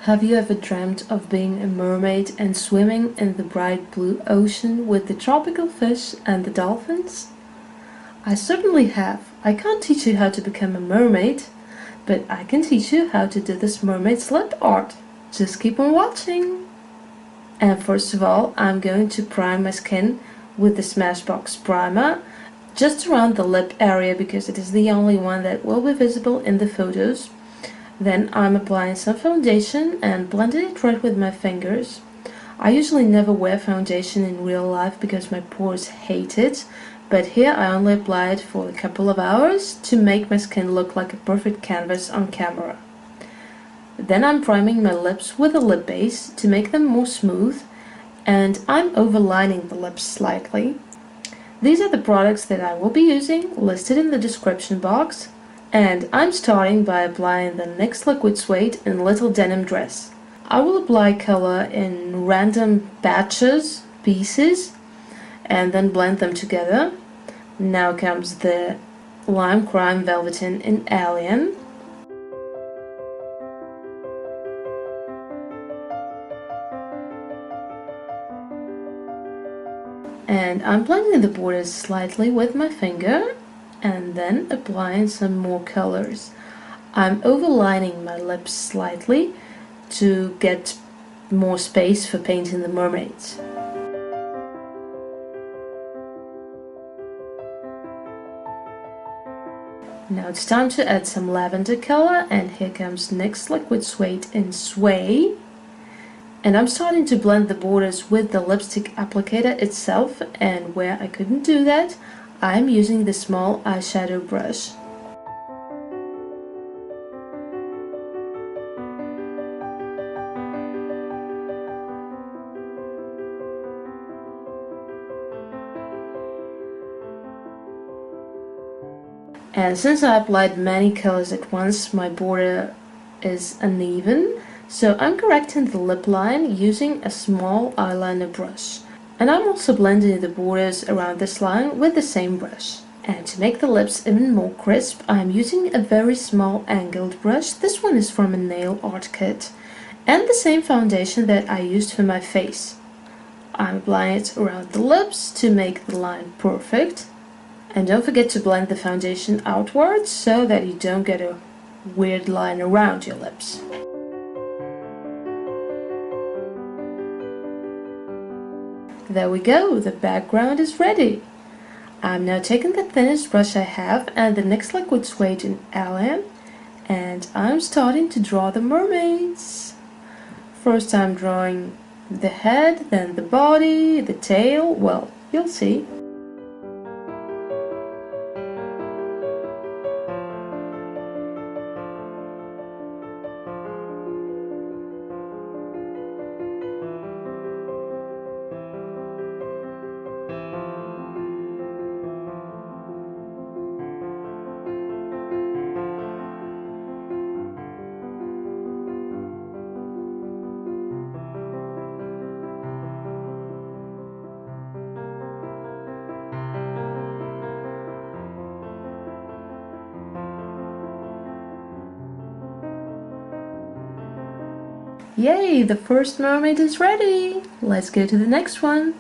Have you ever dreamt of being a mermaid and swimming in the bright blue ocean with the tropical fish and the dolphins? I certainly have. I can't teach you how to become a mermaid, but I can teach you how to do this mermaid's lip art. Just keep on watching! And first of all, I'm going to prime my skin with the Smashbox primer just around the lip area because it is the only one that will be visible in the photos. Then I'm applying some foundation and blending it right with my fingers. I usually never wear foundation in real life because my pores hate it, but here I only apply it for a couple of hours to make my skin look like a perfect canvas on camera. Then I'm priming my lips with a lip base to make them more smooth, and I'm overlining the lips slightly. These are the products that I will be using, listed in the description box. And I'm starting by applying the NYX Liquid Suede in Little Denim Dress. I will apply color in random batches, pieces, and then blend them together. Now comes the Lime Crime Velveteen in Alien. And I'm blending the borders slightly with my finger, and then applying some more colors. I'm overlining my lips slightly to get more space for painting the mermaids. Now it's time to add some lavender color, and here comes NYX Liquid Suede in Sway. And I'm starting to blend the borders with the lipstick applicator itself, and where I couldn't do that, I'm using the small eyeshadow brush. And since I applied many colors at once, my border is uneven, so I'm correcting the lip line using a small eyeliner brush. And I'm also blending the borders around this line with the same brush. And to make the lips even more crisp, I'm using a very small angled brush. This one is from a nail art kit. And the same foundation that I used for my face. I'm applying it around the lips to make the line perfect. And don't forget to blend the foundation outwards so that you don't get a weird line around your lips. There we go, the background is ready. I'm now taking the thinnest brush I have and the NYX Liquid Suede in Alien, and I'm starting to draw the mermaids. First I'm drawing the head, then the body, the tail, well, you'll see. Yay, the first mermaid is ready! Let's go to the next one!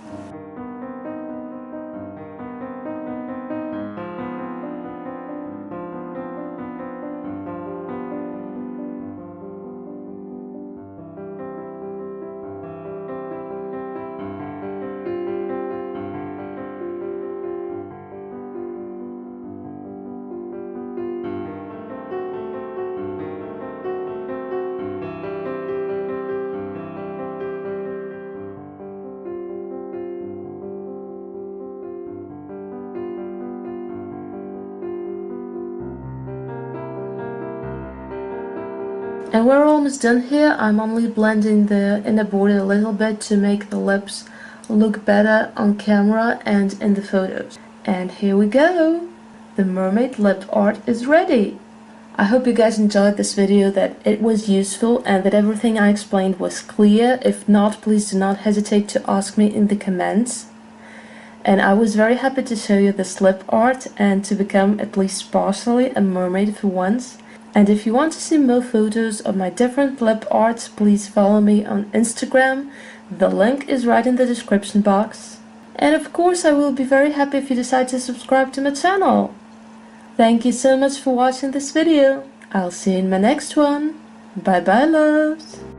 And we're almost done here. I'm only blending the inner border a little bit to make the lips look better on camera and in the photos. And here we go! The mermaid lip art is ready! I hope you guys enjoyed this video, that it was useful and that everything I explained was clear. If not, please do not hesitate to ask me in the comments. And I was very happy to show you this lip art and to become at least partially a mermaid for once. And if you want to see more photos of my different lip arts, please follow me on Instagram. The link is right in the description box. And of course I will be very happy if you decide to subscribe to my channel. Thank you so much for watching this video. I'll see you in my next one. Bye bye loves!